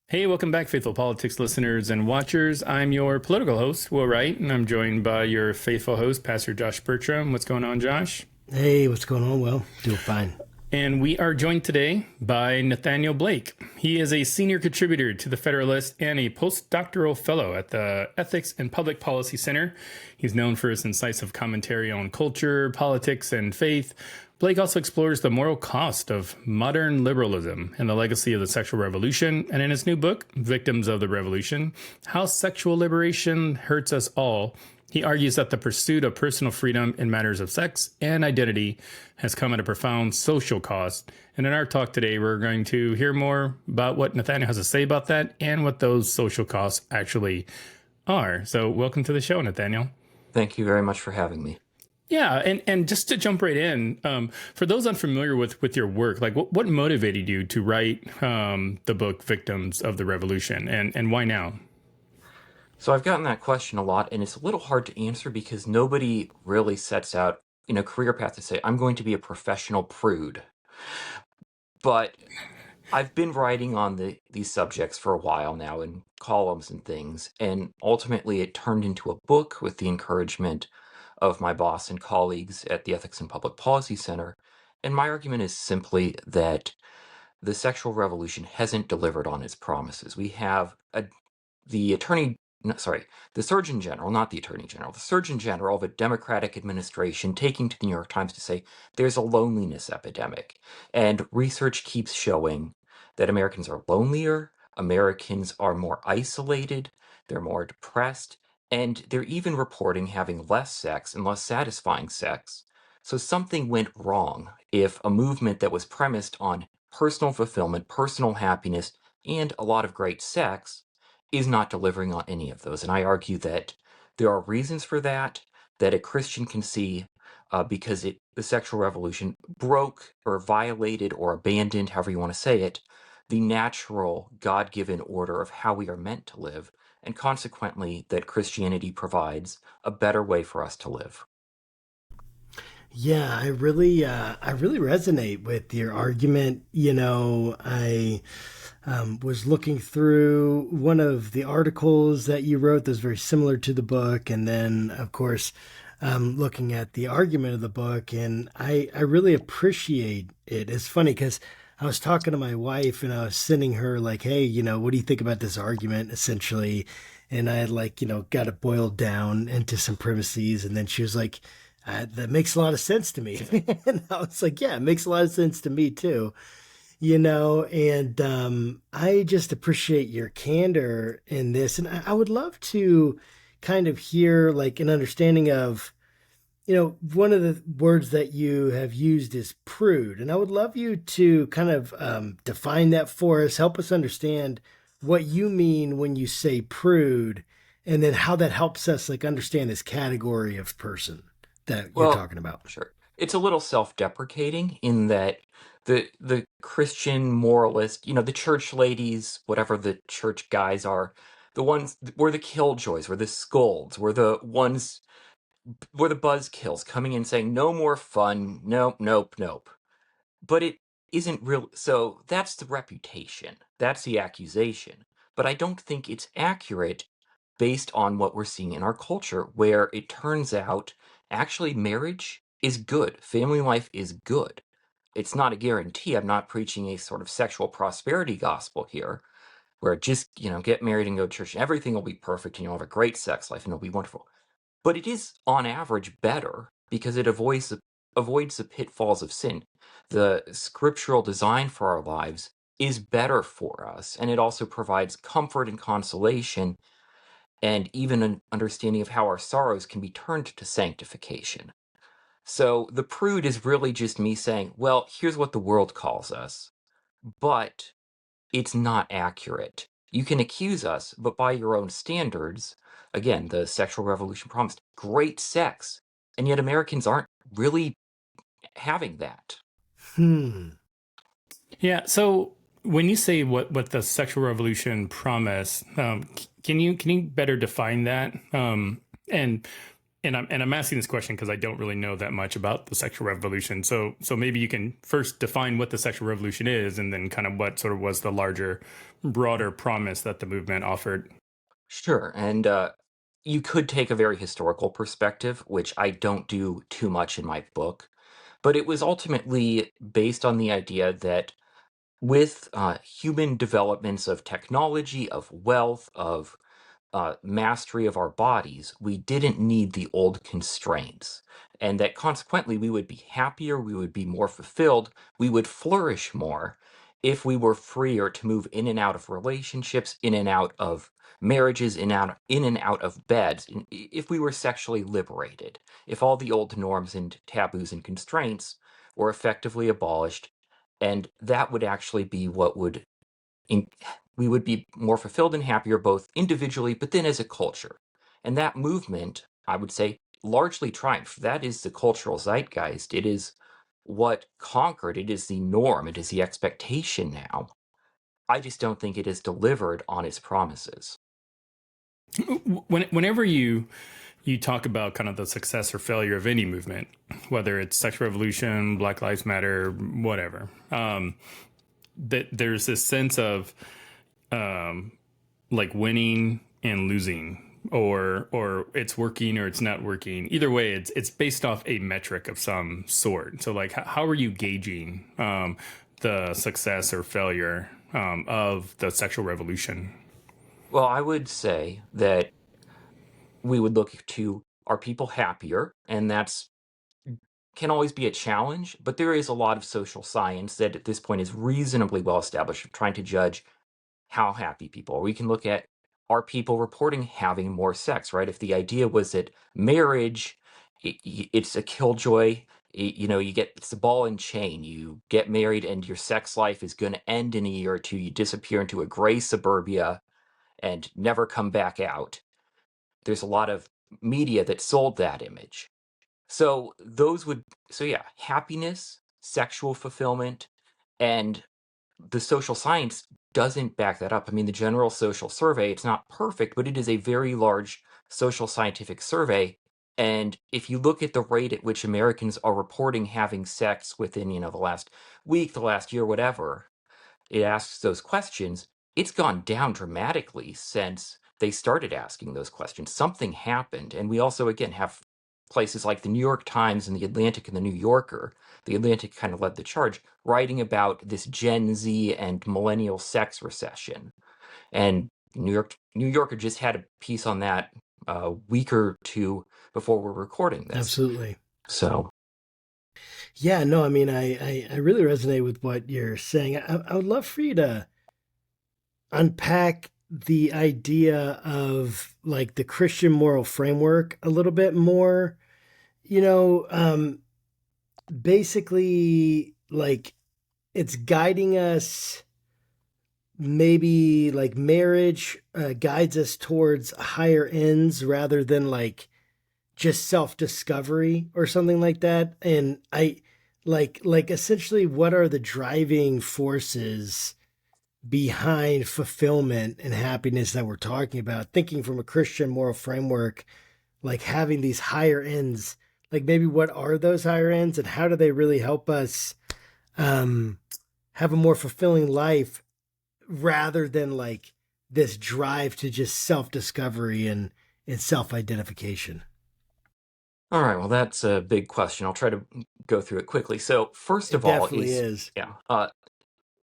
Hey, welcome back, faithful politics listeners and watchers. I'm your political host, Will Wright, and I'm joined by your faithful host, Pastor Josh Burtram. What's going on, Josh? Hey, what's going on? Well, doing fine. And we are joined today by Nathaniel Blake. He is a senior contributor to the Federalist and a postdoctoral fellow at the Ethics and Public Policy Center. He's known for his incisive commentary on culture, politics, and faith. Blake also explores the moral cost of modern liberalism and the legacy of the sexual revolution. And in his new book, Victims of the Revolution, How Sexual Liberation Hurts Us All, he argues that the pursuit of personal freedom in matters of sex and identity has come at a profound social cost. And in our talk today, we're going to hear more about what Nathaniel has to say about that and what those social costs actually are. So welcome to the show, Nathaniel. Thank you very much for having me. Yeah, and just to jump right in, for those unfamiliar with your work, like what motivated you to write the book Victims of the Revolution, and why now? So I've gotten that question a lot, and it's a little hard to answer because nobody really sets out in a career path to say, I'm going to be a professional prude. But I've been writing on these subjects for a while now in columns and things, and ultimately it turned into a book with the encouragement of my boss and colleagues at the Ethics and Public Policy Center. And my argument is simply that the sexual revolution hasn't delivered on its promises. We have the Surgeon General, not the Attorney General, the Surgeon General of a Democratic administration taking to the New York Times to say there's a loneliness epidemic. And research keeps showing that Americans are lonelier, Americans are more isolated, they're more depressed, and they're even reporting having less sex and less satisfying sex. So something went wrong if a movement that was premised on personal fulfillment, personal happiness, and a lot of great sex is not delivering on any of those. And I argue that there are reasons for that a Christian can see because the sexual revolution broke or violated or abandoned, however you want to say it, the natural God-given order of how we are meant to live, and consequently that Christianity provides a better way for us to live. Yeah, I really resonate with your argument. I was looking through one of the articles that you wrote that's very similar to the book, and then, of course, looking at the argument of the book, and I really appreciate it. It's funny because I was talking to my wife and I was sending her like, hey, what do you think about this argument, essentially? And I had got it boiled down into some premises, and then she was like, that makes a lot of sense to me. And I was like, yeah, it makes a lot of sense to me too. And I just appreciate your candor in this. And I would love to kind of hear like an understanding of, one of the words that you have used is prude. And I would love you to kind of define that for us, help us understand what you mean when you say prude, and then how that helps us like understand this category of person that you're talking about. Sure. It's a little self-deprecating in that the Christian moralist, the church ladies, whatever the church guys are, the ones were the killjoys, were the scolds, were the ones, were the buzzkills coming in saying no more fun, nope, nope, nope. But it isn't real. So that's the reputation. That's the accusation. But I don't think it's accurate based on what we're seeing in our culture, where it turns out actually marriage is good. Family life is good. It's not a guarantee. I'm not preaching a sort of sexual prosperity gospel here, where just, get married and go to church and everything will be perfect and you'll have a great sex life and it'll be wonderful. But it is, on average, better because it avoids the pitfalls of sin. The scriptural design for our lives is better for us, and it also provides comfort and consolation and even an understanding of how our sorrows can be turned to sanctification. So the prude is really just me saying, well, here's what the world calls us, but it's not accurate. You can accuse us, but by your own standards, again, the sexual revolution promised great sex, and yet Americans aren't really having that. Yeah. So when you say what the sexual revolution promised, can you better define that? And I'm asking this question because I don't really know that much about the sexual revolution. So maybe you can first define what the sexual revolution is, and then kind of what sort of was the larger, broader promise that the movement offered. Sure. And you could take a very historical perspective, which I don't do too much in my book, but it was ultimately based on the idea that with human developments of technology, of wealth, of mastery of our bodies, we didn't need the old constraints. And that consequently, we would be happier, we would be more fulfilled, we would flourish more if we were freer to move in and out of relationships, in and out of marriages, in and out of beds, if we were sexually liberated, if all the old norms and taboos and constraints were effectively abolished. And that would actually be what would in, we would be more fulfilled and happier both individually, but then as a culture. And that movement, I would say, largely triumphed. That is the cultural zeitgeist. It is what conquered. It is the norm. It is the expectation now. I just don't think it has delivered on its promises. Whenever you talk about kind of the success or failure of any movement, whether it's sexual revolution, Black Lives Matter, whatever, that there's this sense of like winning and losing, or it's working or it's not working. Either way, it's based off a metric of some sort. So like, how are you gauging the success or failure of the sexual revolution? Well, I would say that we would look to, are people happier? And that's can always be a challenge, but there is a lot of social science that at this point is reasonably well established of trying to judge how happy people are. We can look at, are people reporting having more sex, right? If the idea was that marriage, it's a killjoy, it's a ball and chain. You get married and your sex life is going to end in a year or two. You disappear into a gray suburbia and never come back out. There's a lot of media that sold that image. So yeah, happiness, sexual fulfillment, and the social science doesn't back that up. I mean, the General Social Survey, it's not perfect, but it is a very large social scientific survey. And if you look at the rate at which Americans are reporting having sex within, the last week, the last year, whatever, it asks those questions, it's gone down dramatically since they started asking those questions. Something happened. And we also, again, have places like the New York Times and the Atlantic and the New Yorker. The Atlantic kind of led the charge, writing about this Gen Z and millennial sex recession. And New Yorker just had a piece on that a week or two before we're recording this. Absolutely. So yeah, no, I mean, I really resonate with what you're saying. I would love for you to unpack the idea of like the Christian moral framework a little bit more. Basically, like it's guiding us. Maybe like marriage guides us towards higher ends rather than like just self-discovery or something like that. And I like essentially what are the driving forces behind fulfillment and happiness that we're talking about, thinking from a Christian moral framework, like having these higher ends, like maybe what are those higher ends and how do they really help us have a more fulfilling life rather than like this drive to just self-discovery and self-identification. all right, well, that's a big question. I'll try to go through it quickly. So first It of all definitely is.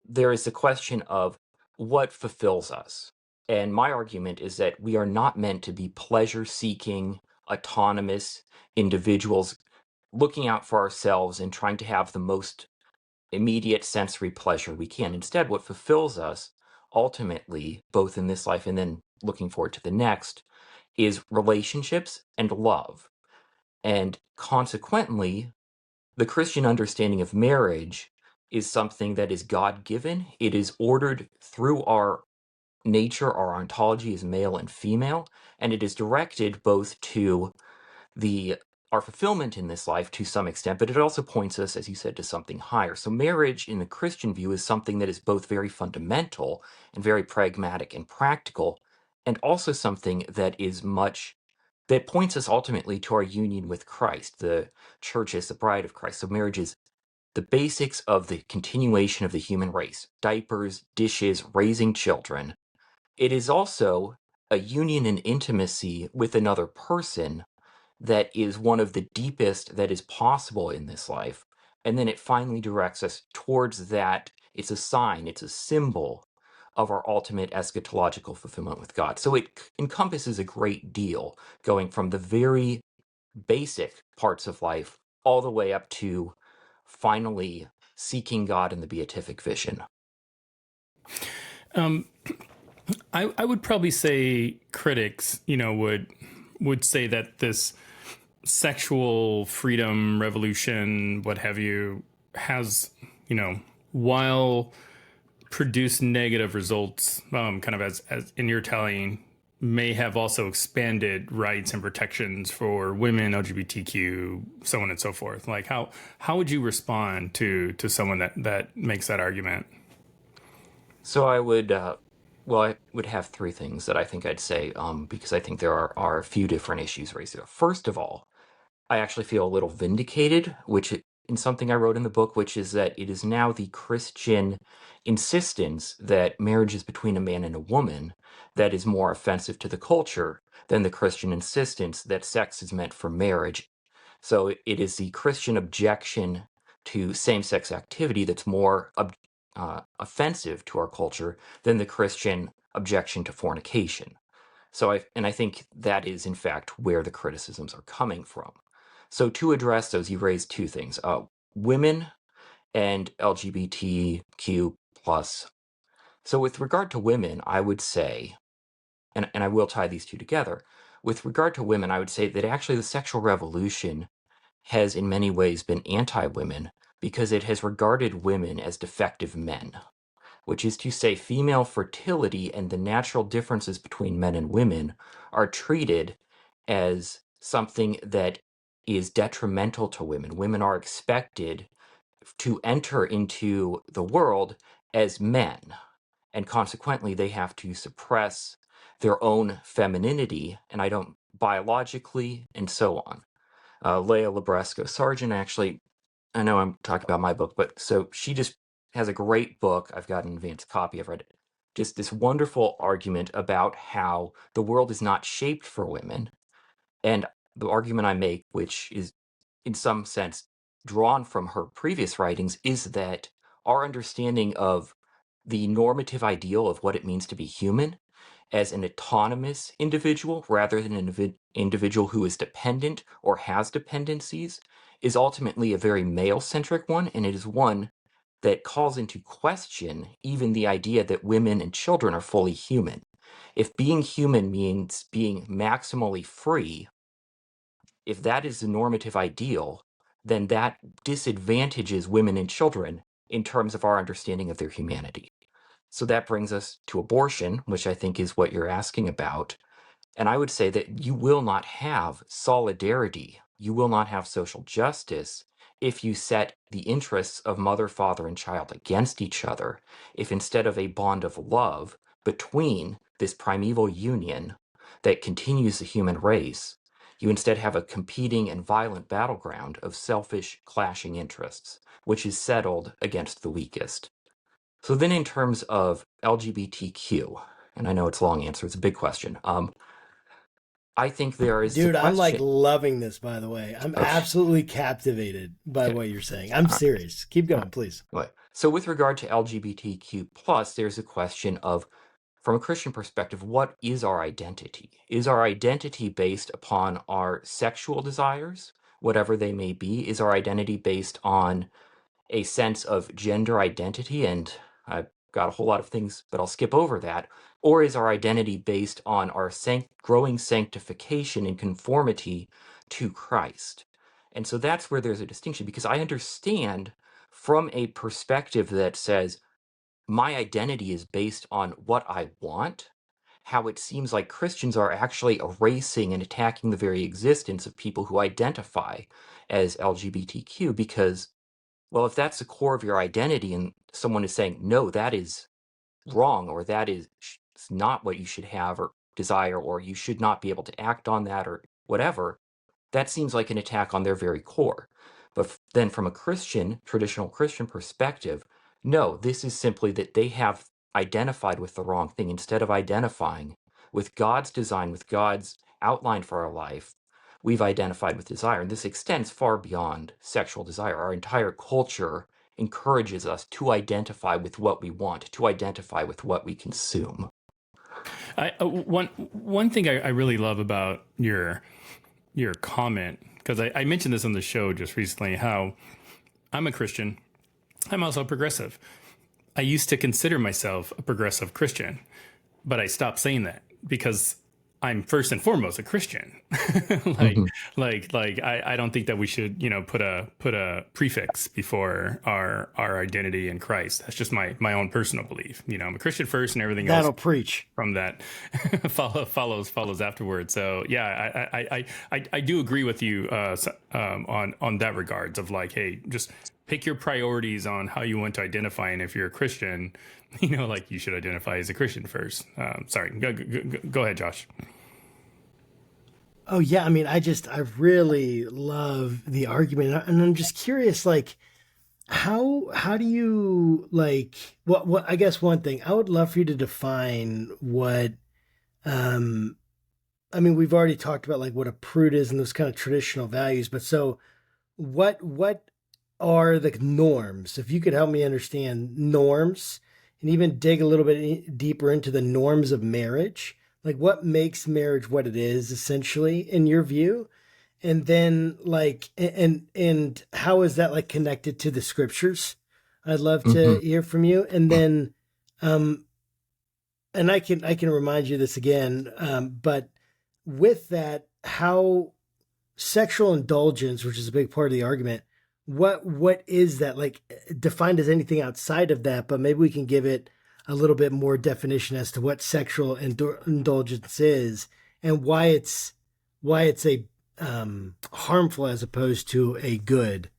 there is the question of what fulfills us. And my argument is that we are not meant to be pleasure-seeking, autonomous individuals looking out for ourselves and trying to have the most immediate sensory pleasure we can. Instead, what fulfills us ultimately, both in this life and then looking forward to the next, is relationships and love. And consequently, the Christian understanding of marriage is something that is God-given. It is ordered through our nature, our ontology as male and female, and it is directed both to our fulfillment in this life to some extent, but it also points us, as you said, to something higher. So marriage in the Christian view is something that is both very fundamental and very pragmatic and practical, and also something that is much that points us ultimately to our union with Christ. The church is the bride of Christ. So marriage is the basics of the continuation of the human race: diapers, dishes, raising children. It is also a union and intimacy with another person that is one of the deepest that is possible in this life. And then it finally directs us towards that. It's a sign, it's a symbol of our ultimate eschatological fulfillment with God. So it encompasses a great deal, going from the very basic parts of life all the way up to finally seeking God in the beatific vision. I would probably say critics, would say that this sexual freedom revolution, what have you, has, while produced negative results, kind of as in your telling, may have also expanded rights and protections for women, LGBTQ, so on and so forth. Like how would you respond to someone that makes that argument? So I would, I would have three things that I think I'd say, because I think there are a few different issues raised there. First of all, I actually feel a little vindicated, in something I wrote in the book, which is that it is now the Christian insistence that marriage is between a man and a woman that is more offensive to the culture than the Christian insistence that sex is meant for marriage. So it is the Christian objection to same-sex activity that's more offensive to our culture than the Christian objection to fornication. I think that is in fact where the criticisms are coming from. So to address those, you raised two things: women and LGBTQ plus. So with regard to women, I would say, and I will tie these two together. With regard to women, I would say that actually the sexual revolution has in many ways been anti-women because it has regarded women as defective men, which is to say female fertility and the natural differences between men and women are treated as something that is detrimental to women. Women are expected to enter into the world as men, and consequently they have to suppress their own femininity, and I don't biologically, and so on. Leah Labresco Sargent, actually, I know I'm talking about my book, but so she just has a great book. I've got an advanced copy. I've read it. Just this wonderful argument about how the world is not shaped for women. And the argument I make, which is in some sense drawn from her previous writings, is that our understanding of the normative ideal of what it means to be human as an autonomous individual rather than an individual who is dependent or has dependencies is ultimately a very male-centric one, and it is one that calls into question even the idea that women and children are fully human. If being human means being maximally free, if that is the normative ideal, then that disadvantages women and children in terms of our understanding of their humanity. So that brings us to abortion, which I think is what you're asking about. And I would say that you will not have solidarity, you will not have social justice if you set the interests of mother, father, and child against each other, if instead of a bond of love between this primeval union that continues the human race, you instead have a competing and violent battleground of selfish, clashing interests, which is settled against the weakest. So then in terms of LGBTQ, and I know it's a long answer, it's a big question. I think there is the Dude, I'm like question. loving this, by the way. I'm Okay, absolutely captivated by okay, what you're saying. I'm all right, serious. Keep all going, please. right. So with regard to LGBTQ plus, there's a question of, from a Christian perspective, what is our identity? Is our identity based upon our sexual desires, whatever they may be? Is our identity based on a sense of gender identity? And I've got a whole lot of things, but I'll skip over that. Or is our identity based on our growing sanctification and conformity to Christ? And so that's where there's a distinction, because I understand from a perspective that says my identity is based on what I want, how it seems like Christians are actually erasing and attacking the very existence of people who identify as LGBTQ, because, well, if that's the core of your identity and someone is saying, no, that is wrong, or that is not what you should have or desire, or you should not be able to act on that, or whatever, that seems like an attack on their very core. But then from a Christian, traditional Christian perspective, no, this is simply that they have identified with the wrong thing. Instead of identifying with God's design, with God's outline for our life, we've identified with desire. And this extends far beyond sexual desire. Our entire culture encourages us to identify with what we want, to identify with what we consume. One thing I really love about your comment, because I mentioned this on the show just recently, how I'm a Christian. I'm also a progressive. I used to consider myself a progressive Christian, but I stopped saying that because I'm first and foremost a Christian. like, Mhm. I don't think that we should, put a prefix before our identity in Christ. That's just my own personal belief. I'm a Christian first, and everything That'll else preach. from that follows afterwards. So yeah, I do agree with you on that regards of like, hey, just pick your priorities on how you want to identify, and if you're a Christian, like you should identify as a Christian first. Sorry, go ahead, Josh. Oh yeah, I mean, I really love the argument, and I'm just curious, like, how do you like what I guess one thing I would love for you to define what um I mean, we've already talked about like what a prude is and those kind of traditional values, but so what are the norms? If you could help me understand norms and even dig a little bit deeper into the norms of marriage, like what makes marriage what it is essentially in your view, and then like and how is that like connected to the scriptures? I'd love to Mhm. hear from you, and then um and I can remind you this again, but with that, how sexual indulgence, which is a big part of the argument, what is that like defined as anything outside of that? But maybe we can give it a little bit more definition as to what sexual indulgence is and why it's a harmful as opposed to a good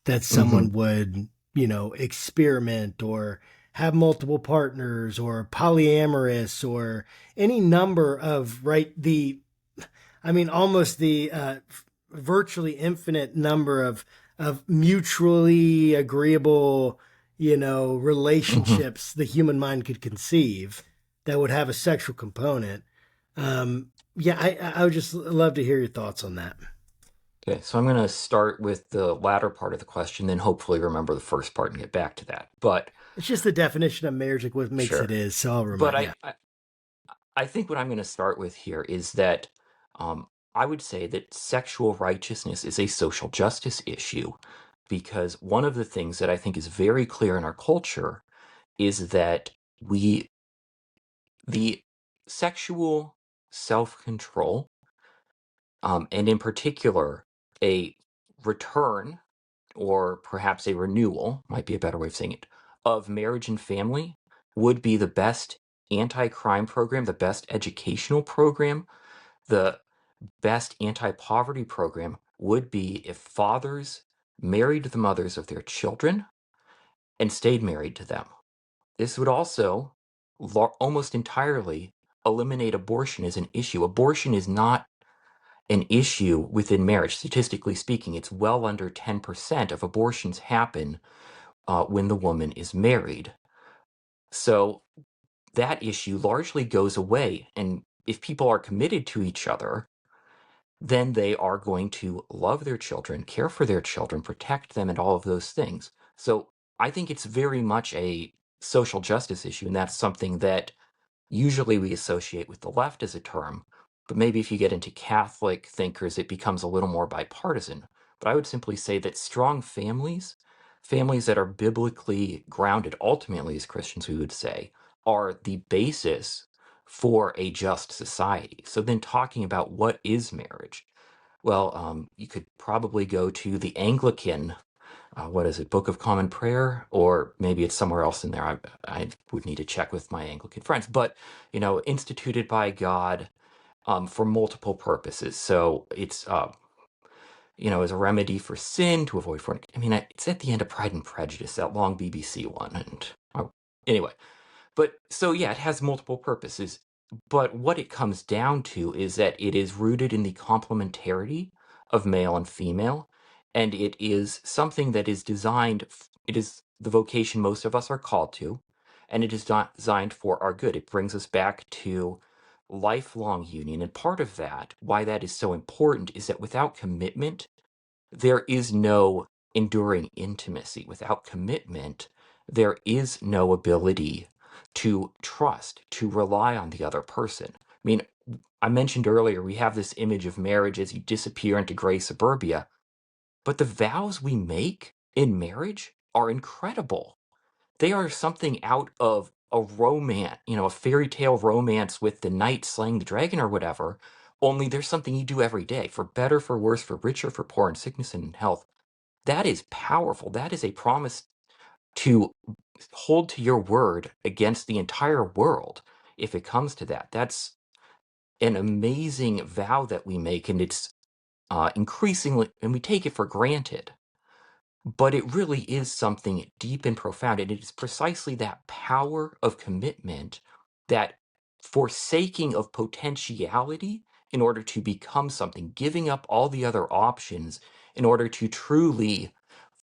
that Mhm. someone would experiment or have multiple partners or polyamorous or any number of right the I mean, almost the virtually infinite number of mutually agreeable, Mhm. relationships the human mind could conceive that would have a sexual component. Yeah, I would just love to hear your thoughts on that. Okay, so I'm going to start with the latter part of the question, then hopefully remember the first part and get back to that. But It's just the definition of marriage, like what makes it sure. is. So I'll But remind. I, Yeah, I, I think what I'm going to start with here is that I would say that sexual righteousness is a social justice issue because one of the things that I think is very clear in our culture is that we, the sexual self-control, and in particular, a return or perhaps a renewal, might be a better way of saying it, of marriage and family would be the best anti-crime program, the best educational program, the best anti-poverty program would be if fathers married the mothers of their children and stayed married to them. This would also almost entirely eliminate abortion as an issue. Abortion is not an issue within marriage. Statistically speaking, it's well under 10% of abortions happen when the woman is married. So that issue largely goes away. And if people are committed to each other, then they are going to love their children, care for their children, protect them, and all of those things. So I think it's very much a social justice issue, and that's something that usually we associate with the left as a term, but maybe if you get into Catholic thinkers, it becomes a little more bipartisan. But I would simply say that strong families, families that are biblically grounded, ultimately, as Christians, we would say, are the basis for a just society. So then talking about what is marriage? Well, you could probably go to the Anglican what is it, Book of Common Prayer, or maybe it's somewhere else in there. I would need to check with my Anglican friends, but instituted by God for multiple purposes. So it's as a remedy for sin to avoid fornication. I mean, it's at the end of Pride and Prejudice, that long BBC one, and anyway. But so yeah, it has multiple purposes. But what it comes down to is that it is rooted in the complementarity of male and female, and it is something that is designed, it is the vocation most of us are called to, and it is not designed for our good. It brings us back to lifelong union. And part of that, why that is so important, is that without commitment, there is no enduring intimacy. Without commitment, there is no ability to trust, to rely on the other person. I mean, I mentioned earlier, we have this image of marriage as you disappear into gray suburbia, but the vows we make in marriage are incredible. They are something out of a romance, a fairy tale romance with the knight slaying the dragon or whatever. Only there's something you do every day, for better, for worse, for richer, for poor, in sickness and in health. That is powerful. That is a promise to hold to your word against the entire world if it comes to that. That's an amazing vow that we make, and it's increasingly, and we take it for granted. But it really is something deep and profound, and it is precisely that power of commitment, that forsaking of potentiality in order to become something, giving up all the other options in order to truly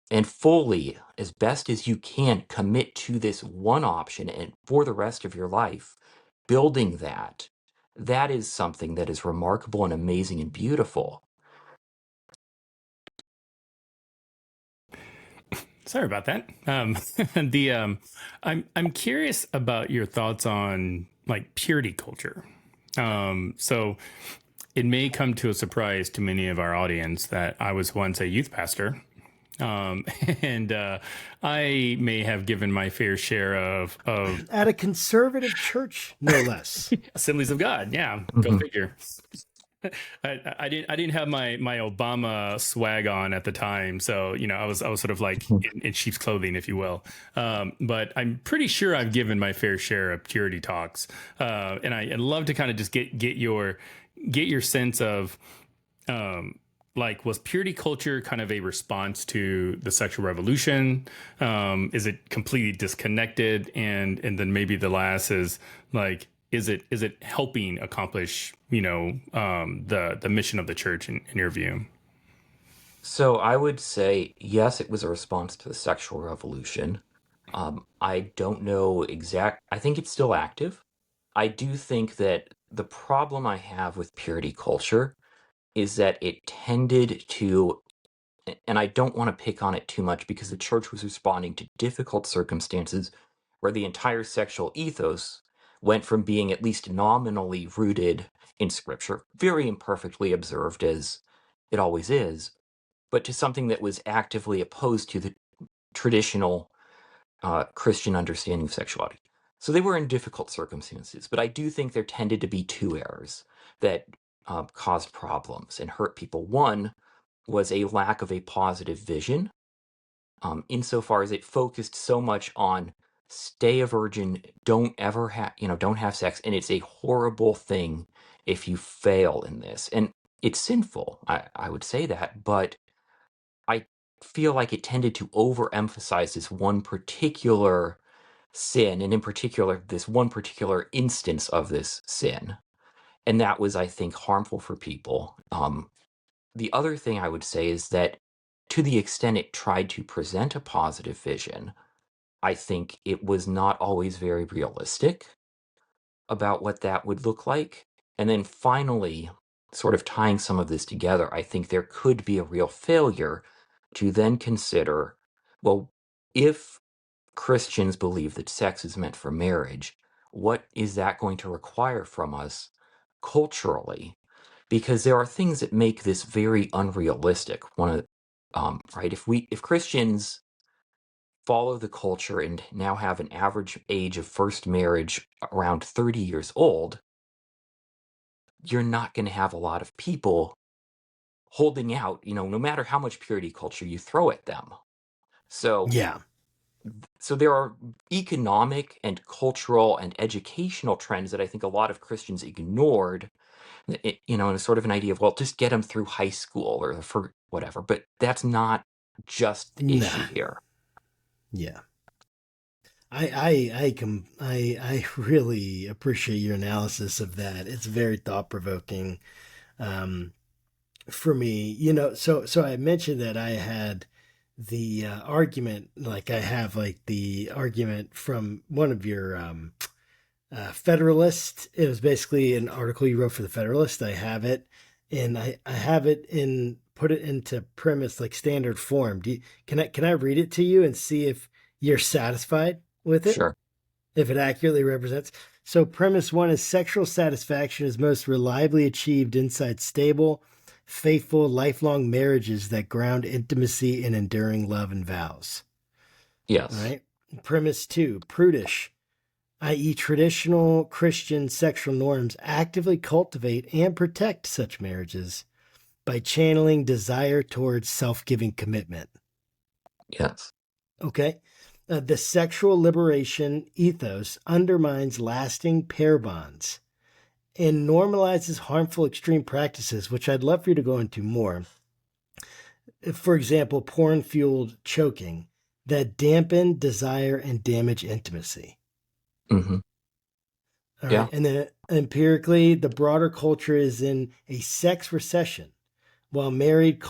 and fully, as best as you can, commit to this one option and for the rest of your life, building that, that is something that is remarkable and amazing and beautiful. Sorry about that. The I'm curious about your thoughts on like purity culture. So it may come to a surprise to many of our audience that I was once a youth pastor. Um, and I may have given my fair share of At a conservative church, no less. Assemblies of God. Yeah, go Mhm. figure. I didn't have my Obama swag on at the time, so I was sort of like in sheep's clothing, if you will. But I'm pretty sure I've given my fair share of purity talks, and I'd love to kind of just get your sense of like, was purity culture kind of a response to the sexual revolution? Is it completely disconnected? And then maybe the last is like, is it helping accomplish the mission of the church in your view? So I would say, yes, it was a response to the sexual revolution. I don't know I think it's still active. I do think that the problem I have with purity culture is that it tended to, and I don't want to pick on it too much because the church was responding to difficult circumstances where the entire sexual ethos went from being at least nominally rooted in scripture, very imperfectly observed as it always is, but to something that was actively opposed to the traditional Christian understanding of sexuality. So they were in difficult circumstances, but I do think there tended to be two errors that caused problems and hurt people. One was a lack of a positive vision, insofar as it focused so much on stay a virgin, don't ever have, don't have sex, and it's a horrible thing if you fail in this. And it's sinful, I would say that, but I feel like it tended to overemphasize this one particular sin, and in particular, this one particular instance of this sin. And that was, I think, harmful for people. The other thing I would say is that to the extent it tried to present a positive vision, I think it was not always very realistic about what that would look like. And then finally, sort of tying some of this together, I think there could be a real failure to then consider, well, if Christians believe that sex is meant for marriage, what is that going to require from us culturally? Because there are things that make this very unrealistic. Right, if Christians follow the culture and now have an average age of first marriage around 30 years old, you're not going to have a lot of people holding out, no matter how much purity culture you throw at them. So, Yeah. so there are economic and cultural and educational trends that I think a lot of Christians ignored, and a sort of an idea of, well, just get them through high school or for whatever. But that's not just the issue Nah. here. Yeah. I really appreciate your analysis of that. It's very thought provoking. Um, for me, so I mentioned that I had the argument, like I have like the argument from one of your Federalist. It was basically an article you wrote for the Federalist. I have it, and I have it in put it into premise like standard form. Can I read it to you and see if you're satisfied with it? Sure. If it accurately represents. So, premise one is sexual satisfaction is most reliably achieved inside stable, faithful, lifelong marriages that ground intimacy in enduring love and vows. All Yes. right. Premise two, prudish, i.e., traditional Christian sexual norms actively cultivate and protect such marriages by channeling desire towards self giving commitment. Yes. Okay. The sexual liberation ethos undermines lasting pair bonds and normalizes harmful extreme practices, which I'd love for you to go into more. For example, porn fueled choking that dampen desire and damage intimacy. Hmm. All right. Yeah. And then empirically, the broader culture is in a sex recession, while married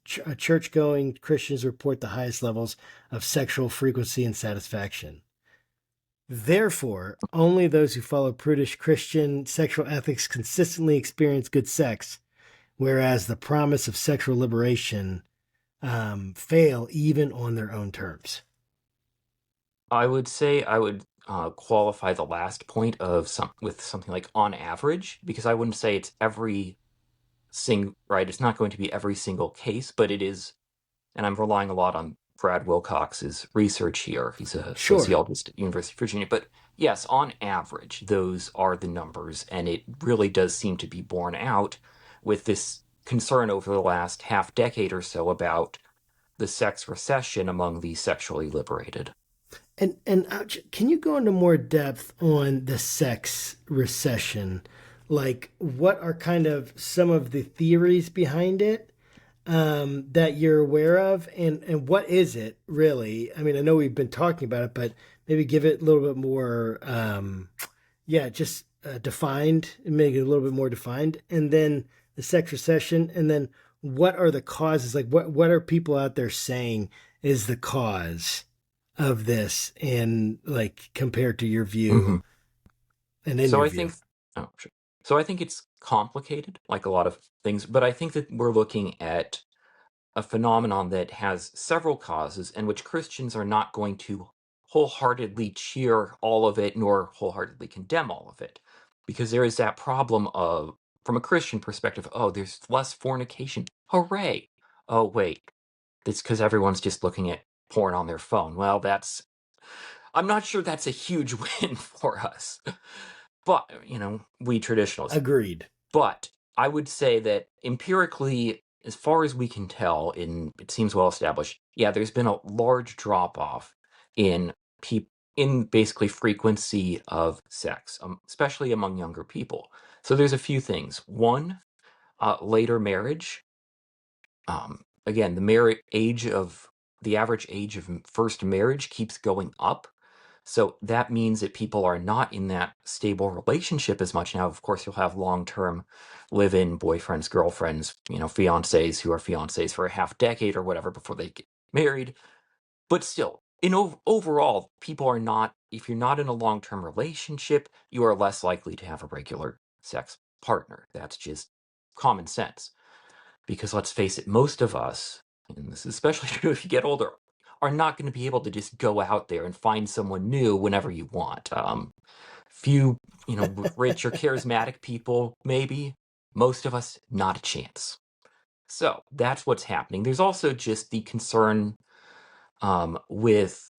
church going Christians report the highest levels of sexual frequency and satisfaction. Therefore, only those who follow prudish Christian sexual ethics consistently experience good sex, whereas the promise of sexual liberation fail even on their own terms. I would say I would qualify the last point of with something like on average, because I wouldn't say it's every right. It's not going to be every single case, but it is, and I'm relying a lot on Brad Wilcox's research here. He's a Sure. sociologist at University of Virginia. But yes, on average, those are the numbers, and it really does seem to be borne out with this concern over the last half decade or so about the sex recession among the sexually liberated. And can you go into more depth on the sex recession? Like, what are kind of some of the theories behind it that you're aware of, and what is it really? I mean, I know we've been talking about it, but maybe give it a little bit more, yeah, just defined, and make it a little bit more defined, and then the sex recession, and then what are the causes? Like, what are people out there saying is the cause of this, and like compared to your view Hmm. and in So your I view? think, oh, sure. So I think it's complicated, like a lot of things, but I think that we're looking at a phenomenon that has several causes and which Christians are not going to wholeheartedly cheer all of it nor wholeheartedly condemn all of it. Because there is that problem of, from a Christian perspective, oh, there's less fornication. Hooray. Oh, wait, it's because everyone's just looking at porn on their phone. Well, I'm not sure that's a huge win for us. But, we traditionalists. Agreed. But I would say that empirically, as far as we can tell, it seems well established. Yeah, there's been a large drop off in in basically frequency of sex, especially among younger people. So there's a few things. One, later marriage. Again, the average age of first marriage keeps going up. So that means that people are not in that stable relationship as much. Now, of course, you'll have long-term live-in boyfriends, girlfriends, fiancés who are fiancés for a half decade or whatever before they get married. But still, overall, people are not, if you're not in a long-term relationship, you are less likely to have a regular sex partner. That's just common sense. Because let's face it, most of us, and this is especially true if you get older, are not going to be able to just go out there and find someone new whenever you want. Few, rich or charismatic people, maybe. Most of us, not a chance. So that's what's happening. There's also just the concern with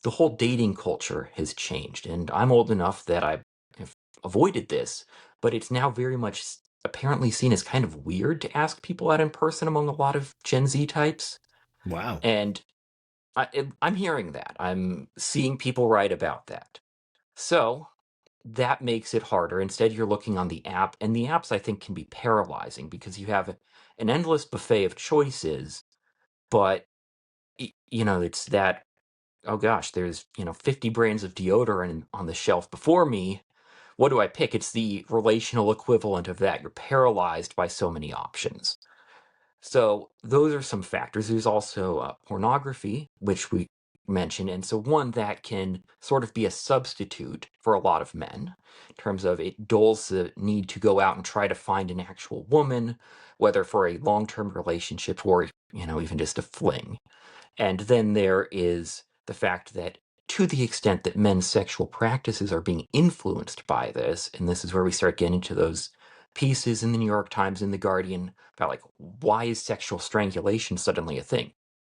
the whole dating culture has changed. And I'm old enough that I have avoided this, but it's now very much apparently seen as kind of weird to ask people out in person among a lot of Gen Z types. Wow. And I'm hearing that. I'm seeing people write about that. So that makes it harder. Instead, you're looking on the app, and the apps I think can be paralyzing because you have an endless buffet of choices, but it's that oh gosh, there's 50 brands of deodorant on the shelf before me. What do I pick? It's the relational equivalent of that. You're paralyzed by so many options. So those are some factors. There's also pornography, which we mentioned. And so one that can sort of be a substitute for a lot of men in terms of it dulls the need to go out and try to find an actual woman, whether for a long-term relationship or, even just a fling. And then there is the fact that to the extent that men's sexual practices are being influenced by this, and this is where we start getting to those pieces in the New York Times and the Guardian about like, why is sexual strangulation suddenly a thing?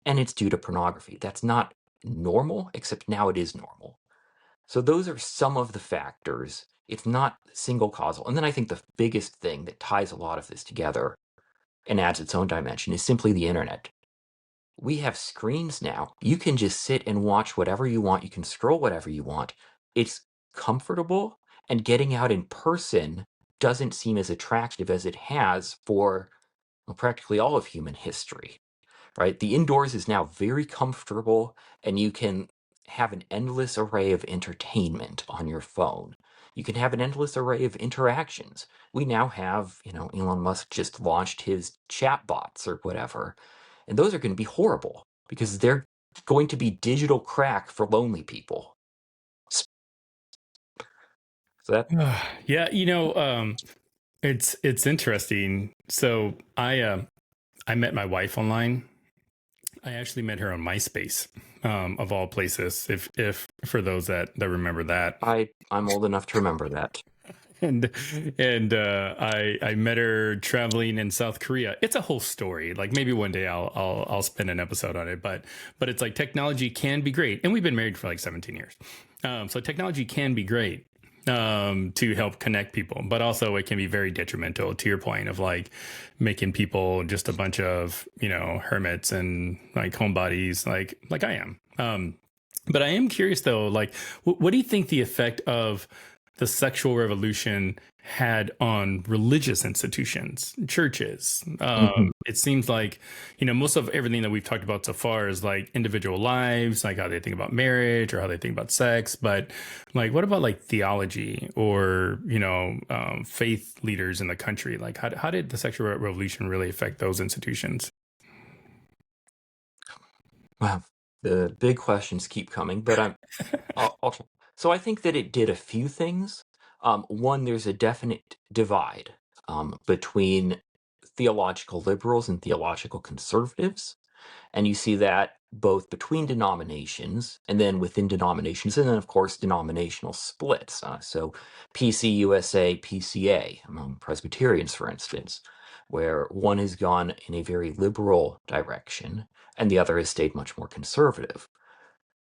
And it's due to pornography. That's not normal, except now it is normal. So those are some of the factors. It's not single causal. And then I think the biggest thing that ties a lot of this together and adds its own dimension is simply the internet. We have screens now. You can just sit and watch whatever you want. You can scroll whatever you want. It's comfortable, and getting out in person doesn't seem as attractive as it has for practically all of human history, right? The indoors is now very comfortable, and you can have an endless array of entertainment on your phone. You can have an endless array of interactions. We now have, Elon Musk just launched his chat bots or whatever, and those are going to be horrible because they're going to be digital crack for lonely people. So that Yeah, it's interesting. So I met my wife online. I actually met her on MySpace, of all places. If for those that remember that, I'm old enough to remember that. and I met her traveling in South Korea. It's a whole story. Like maybe one day I'll spend an episode on it. But it's like technology can be great, and we've been married for like 17 years. So technology can be great to help connect people, but also it can be very detrimental to your point of like making people just a bunch of hermits and like homebodies, like I am. But I am curious though, like what do you think the effect of the sexual revolution had on religious institutions, churches? It seems like, most of everything that we've talked about so far is like individual lives, like how they think about marriage or how they think about sex. But like, what about like theology or, faith leaders in the country? Like, how did the sexual revolution really affect those institutions? Wow, the big questions keep coming, but I'll try. So I think that it did a few things. One, there's a definite divide between theological liberals and theological conservatives. And you see that both between denominations and then within denominations, and then, of course, denominational splits. So PCUSA, PCA among Presbyterians, for instance, where one has gone in a very liberal direction and the other has stayed much more conservative.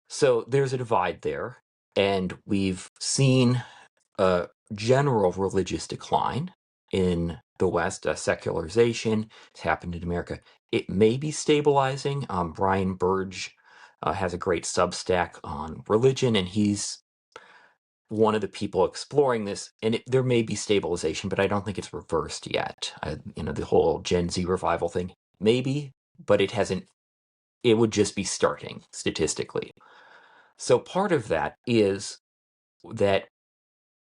So there's a divide there. And we've seen a general religious decline in the West, secularization. It's happened in America. It may be stabilizing. Brian Burge has a great Substack on religion, and he's one of the people exploring this. And there may be stabilization, but I don't think it's reversed yet. The whole Gen Z revival thing, maybe, but it hasn't. It would just be starting statistically. So part of that is that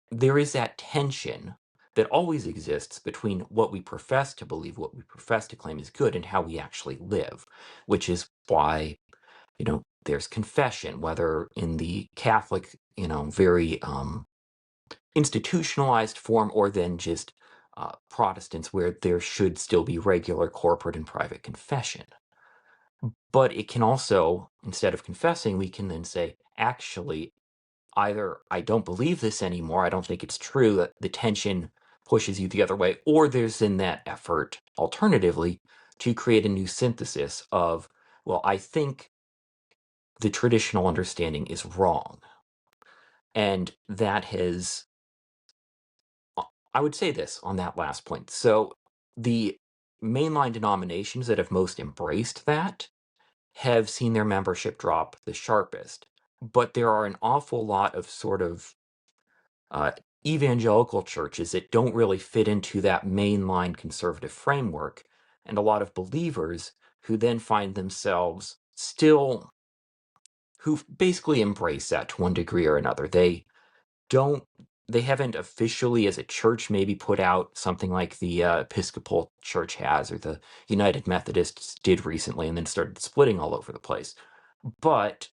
there is that tension that always exists between what we profess to believe, what we profess to claim is good, and how we actually live, which is why, there's confession, whether in the Catholic, very institutionalized form, or then just Protestants, where there should still be regular corporate and private confession. But it can also, instead of confessing, we can then say, actually, either I don't believe this anymore, I don't think it's true, that the tension pushes you the other way, or there's in that effort, alternatively, to create a new synthesis of, well, I think the traditional understanding is wrong. And that has, I would say this on that last point. So the mainline denominations that have most embraced that have seen their membership drop the sharpest. But there are an awful lot of sort of uh, evangelical churches that don't really fit into that mainline conservative framework, and a lot of believers who then find themselves still, who basically embrace that to one degree or another. Don't they haven't officially as a church maybe put out something like the Episcopal Church has, or the United Methodists did recently, and then started splitting all over the place. But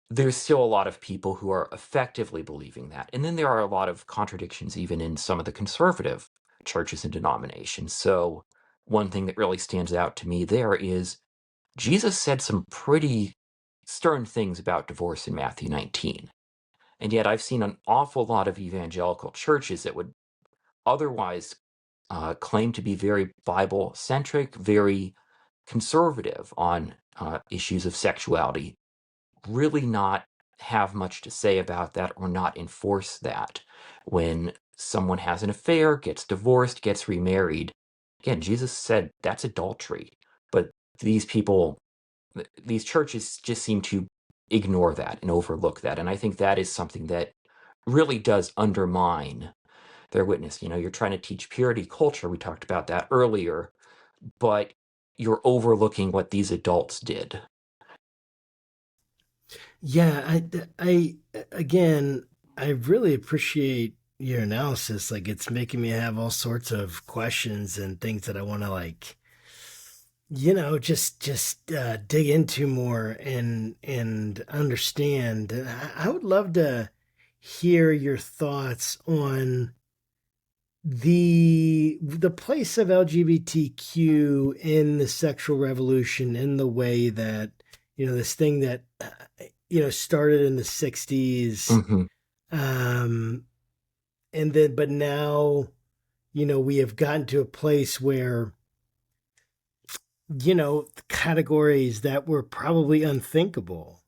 there's still a lot of people who are effectively believing that. And then there are a lot of contradictions even in some of the conservative churches and denominations. So one thing that really stands out to me there is Jesus said some pretty stern things about divorce in Matthew 19. And yet I've seen an awful lot of evangelical churches that would otherwise claim to be very Bible-centric, very conservative on issues of sexuality, really not have much to say about that or not enforce that. When someone has an affair, gets divorced, gets remarried, again, Jesus said that's adultery. But these people, these churches just seem to ignore that and overlook that. And I think that is something that really does undermine their witness. You're trying to teach purity culture. We talked about that earlier, but you're overlooking what these adults did. Yeah, again, I really appreciate your analysis. Like, it's making me have all sorts of questions and things that I want to, like, just dig into more and understand. And I would love to hear your thoughts on the place of LGBTQ in the sexual revolution, in the way that, this thing that started in the 60s, and then but now, we have gotten to a place where, categories that were probably unthinkable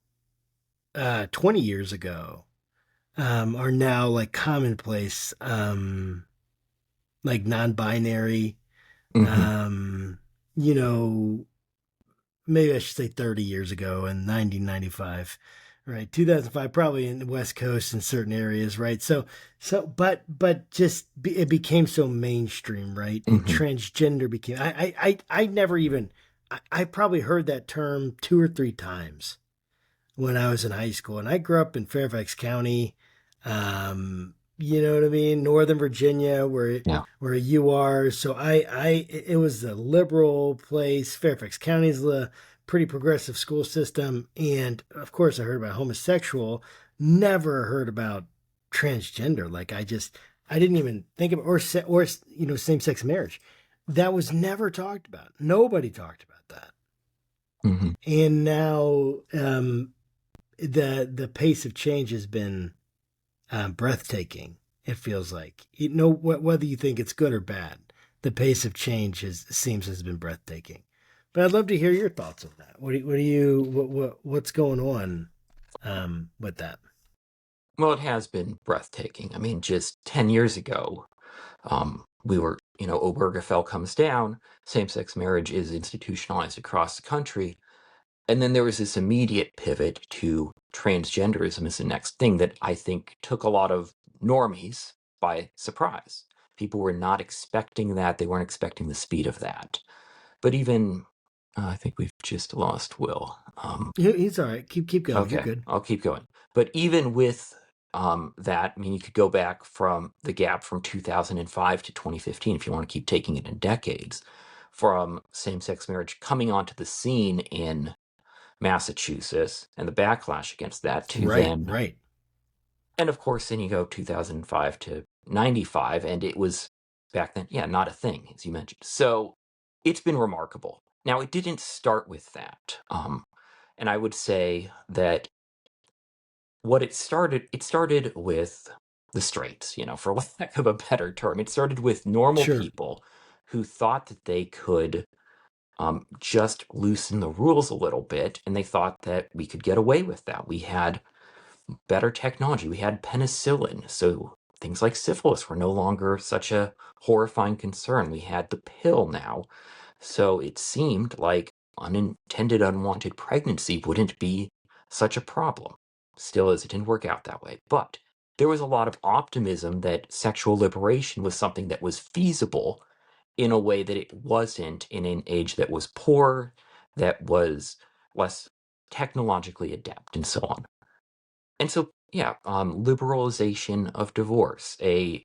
20 years ago are now like commonplace, like non-binary, maybe I should say 30 years ago in 1995, right? 2005, probably in the West Coast in certain areas, right? But it became so mainstream, right? And transgender became, I never even, I probably heard that term 2 or 3 times when I was in high school. And I grew up in Fairfax County, you know what I mean? Northern Virginia, where you are. So it was a liberal place. Fairfax County is a pretty progressive school system. And of course I heard about homosexual, never heard about transgender. Like I didn't even think of, or same-sex marriage. That was never talked about. Nobody talked about that. And now, the pace of change has been breathtaking. It feels like, whether you think it's good or bad, the pace of change has been breathtaking. But I'd love to hear your thoughts on that. What's going on with that? Well, it has been breathtaking. I mean, just 10 years ago, we were, Obergefell comes down, same-sex marriage is institutionalized across the country. And then there was this immediate pivot to transgenderism as the next thing that I think took a lot of normies by surprise. People were not expecting that. They weren't expecting the speed of that. But even, I think we've just lost Will. He's all right. Keep going. Okay, You're good. I'll keep going. But even with that, I mean, you could go back from the gap from 2005 to 2015, if you want to keep taking it in decades, from same-sex marriage coming onto the scene in Massachusetts and the backlash against that to then. Right. And of course, then you go 2005 to 95, and it was back then, not a thing, as you mentioned. So it's been remarkable. Now, it didn't start with that. And I would say that it started with the straights, for lack of a better term. It started with normal people who thought that they could just loosen the rules a little bit, and they thought that we could get away with that. We had better technology. We had penicillin, so things like syphilis were no longer such a horrifying concern. We had the pill now, so it seemed like unintended unwanted pregnancy wouldn't be such a problem. Still, as it didn't work out that way. But there was a lot of optimism that sexual liberation was something that was feasible in a way that it wasn't in an age that was poor, that was less technologically adept and so on. And so, yeah, liberalization of divorce, a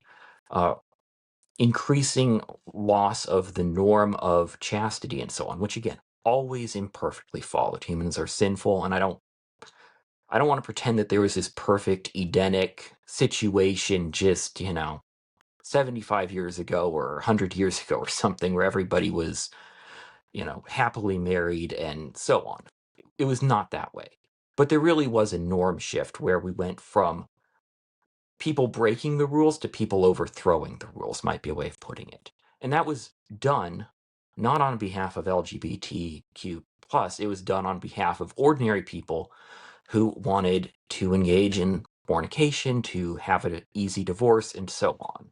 increasing loss of the norm of chastity and so on, which again, always imperfectly followed. Humans are sinful, and I don't want to pretend that there was this perfect Edenic situation just, 75 years ago or 100 years ago or something where everybody was, happily married and so on. It was not that way. But there really was a norm shift where we went from people breaking the rules to people overthrowing the rules, might be a way of putting it. And that was done not on behalf of LGBTQ plus, it was done on behalf of ordinary people who wanted to engage in fornication, to have an easy divorce, and so on.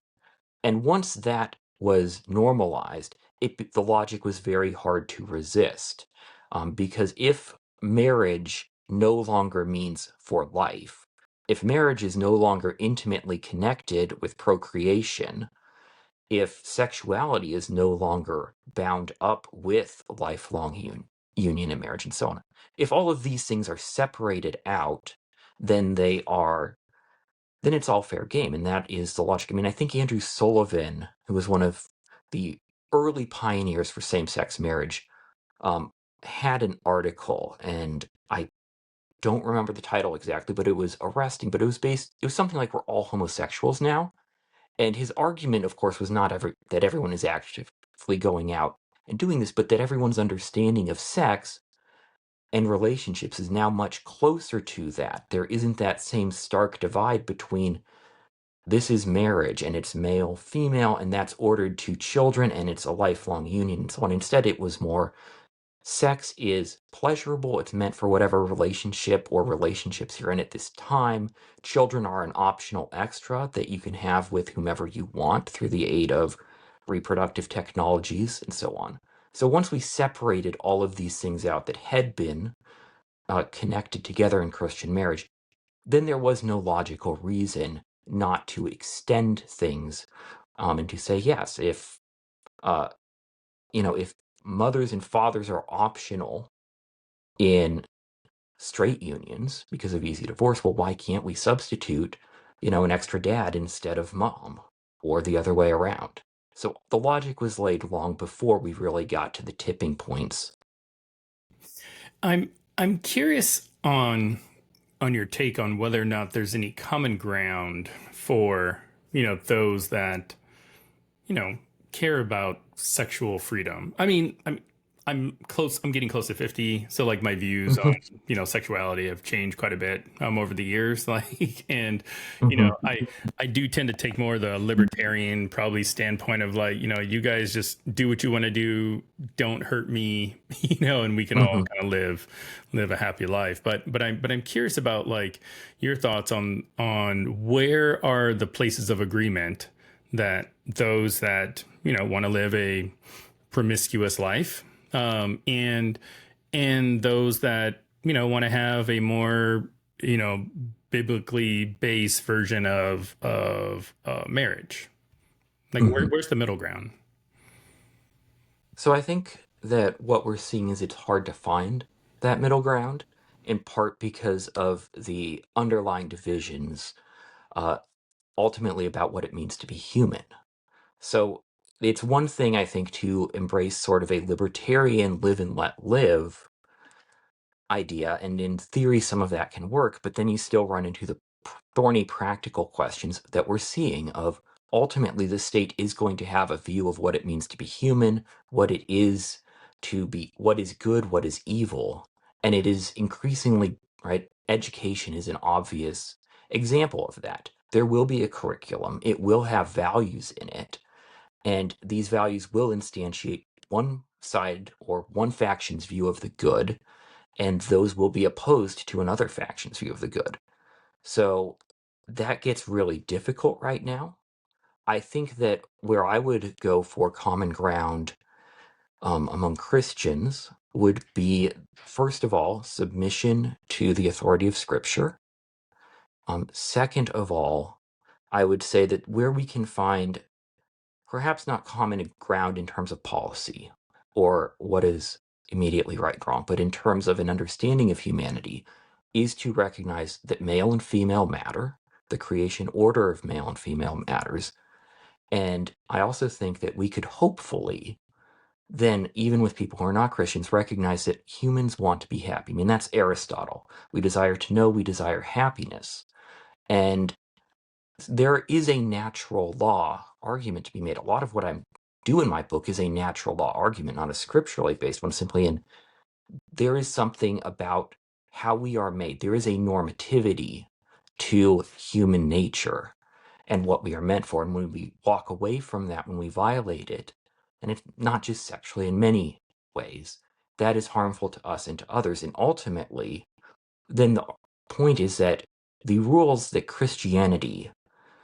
And once that was normalized, the logic was very hard to resist. Because if marriage no longer means for life, if marriage is no longer intimately connected with procreation, if sexuality is no longer bound up with lifelong union and marriage and so on, if all of these things are separated out, then then it's all fair game. And that is the logic. I mean, I think Andrew Sullivan, who was one of the early pioneers for same-sex marriage, had an article, and I don't remember the title exactly, but it was arresting, but it was something like we're all homosexuals now. And his argument, of course, was not that everyone is actively going out and doing this, but that everyone's understanding of sex and relationships is now much closer to that. There isn't that same stark divide between this is marriage and it's male, female, and that's ordered to children and it's a lifelong union and so on. Instead, it was more sex is pleasurable. It's meant for whatever relationship or relationships you're in at this time. Children are an optional extra that you can have with whomever you want through the aid of reproductive technologies and so on. So once we separated all of these things out that had been connected together in Christian marriage, then there was no logical reason not to extend things and to say, yes, uh, if mothers and fathers are optional in straight unions because of easy divorce, well, why can't we substitute, an extra dad instead of mom or the other way around? So the logic was laid long before we really got to the tipping points. I'm curious on your take on whether or not there's any common ground for, those that, care about sexual freedom. I mean, I'm close. I'm getting close to 50, so like my views on Mhm, sexuality have changed quite a bit over the years. Like, and mhm, I do tend to take more the libertarian probably standpoint of like you guys just do what you want to do, don't hurt me, and we can all mhm. kind of live a happy life. But I'm curious about like your thoughts on where are the places of agreement that those that want to live a promiscuous life, and those that want to have a more biblically based version of marriage. Like Mhm. where's the middle ground? So I think that what we're seeing is it's hard to find that middle ground, in part because of the underlying divisions, uh, ultimately about what it means to be human. So it's one thing, I think, to embrace sort of a libertarian live and let live idea, and in theory, some of that can work, but then you still run into the thorny practical questions that we're seeing of ultimately the state is going to have a view of what it means to be human, what it is to be, what is good, what is evil, and it is increasingly, right, education is an obvious example of that. There will be a curriculum, it will have values in it, and these values will instantiate one side or one faction's view of the good, and those will be opposed to another faction's view of the good. So that gets really difficult right now. I think that where I would go for common ground among Christians would be, first of all, submission to the authority of Scripture. Second of all, I would say that where we can find perhaps not common ground in terms of policy or what is immediately right and wrong, but in terms of an understanding of humanity, is to recognize that male and female matter, the creation order of male and female matters. And I also think that we could hopefully then, even with people who are not Christians, recognize that humans want to be happy. I mean, that's Aristotle. We desire to know, we desire happiness. And there is a natural law argument to be made. A lot of what I do in my book is a natural law argument, not a scripturally based one, simply in there is something about how we are made. There is a normativity to human nature and what we are meant for. And when we walk away from that, when we violate it, and it's not just sexually, in many ways, that is harmful to us and to others. And ultimately, then the point is that the rules that Christianity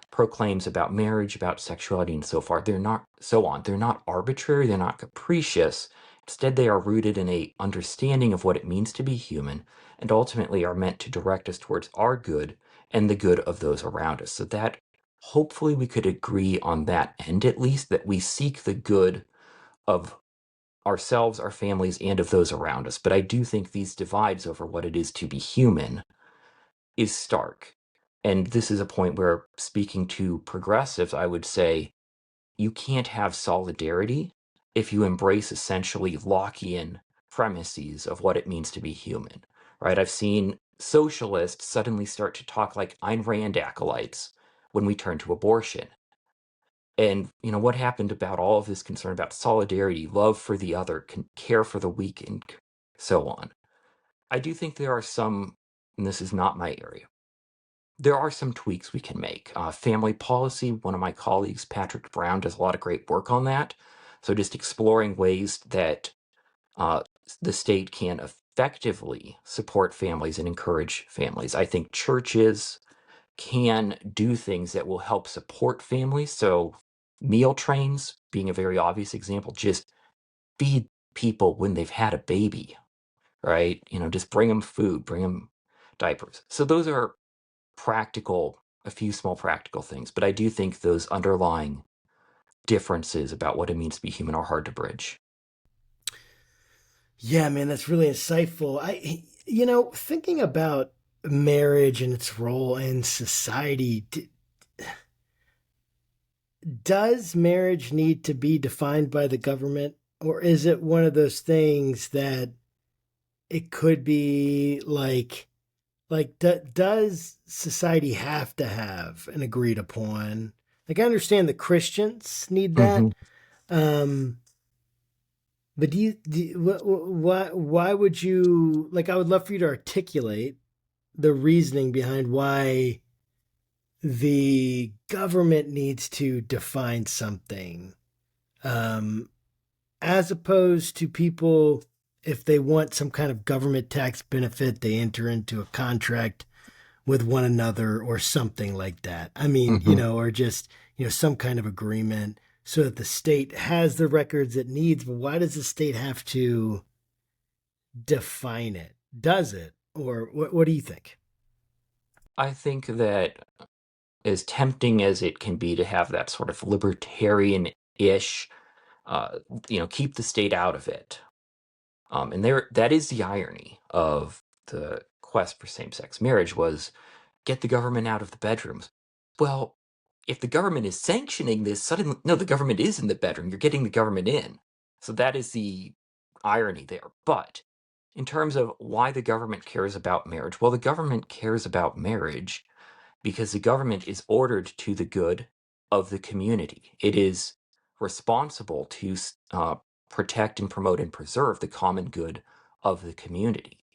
proclaims about marriage, about sexuality, and so far, they're not arbitrary, they're not capricious. Instead, they are rooted in a understanding of what it means to be human, and ultimately are meant to direct us towards our good and the good of those around us. So that hopefully we could agree on that end, at least, that we seek the good of ourselves, our families, and of those around us. But I do think these divides over what it is to be human is stark. And this is a point where, speaking to progressives, I would say you can't have solidarity if you embrace essentially Lockean premises of what it means to be human, right? I've seen socialists suddenly start to talk like Ayn Rand acolytes when we turn to abortion. And, what happened about all of this concern about solidarity, love for the other, care for the weak, and so on. I do think there are some, and this is not my area, there are some tweaks we can make. Family policy, one of my colleagues, Patrick Brown, does a lot of great work on that. So just exploring ways that the state can effectively support families and encourage families. I think churches can do things that will help support families. So meal trains being a very obvious example, just feed people when they've had a baby, right? Just bring them food, bring them diapers. So those are a few small practical things, but I do think those underlying differences about what it means to be human are hard to bridge. Yeah, man, that's really insightful. Thinking about marriage and its role in society, does marriage need to be defined by the government, or is it one of those things that it could be does society have to have an agreed upon? Like, I understand the Christians need that. hmm But why would you, like, I would love for you to articulate the reasoning behind why the government needs to define something, um, as opposed to people, if they want some kind of government tax benefit, they enter into a contract with one another or something like that. I mean, hmm or just, some kind of agreement so that the state has the records it needs. But why does the state have to define it? Does it? Or what do you think? I think that as tempting as it can be to have that sort of libertarian-ish, keep the state out of it. And that is the irony of the quest for same-sex marriage was get the government out of the bedrooms. Well, if the government is sanctioning this, suddenly, no, the government is in the bedroom. You're getting the government in. So that is the irony there. But in terms of why the government cares about marriage, well, the government cares about marriage because the government is ordered to the good of the community. It is responsible to protect and promote and preserve the common good of the community.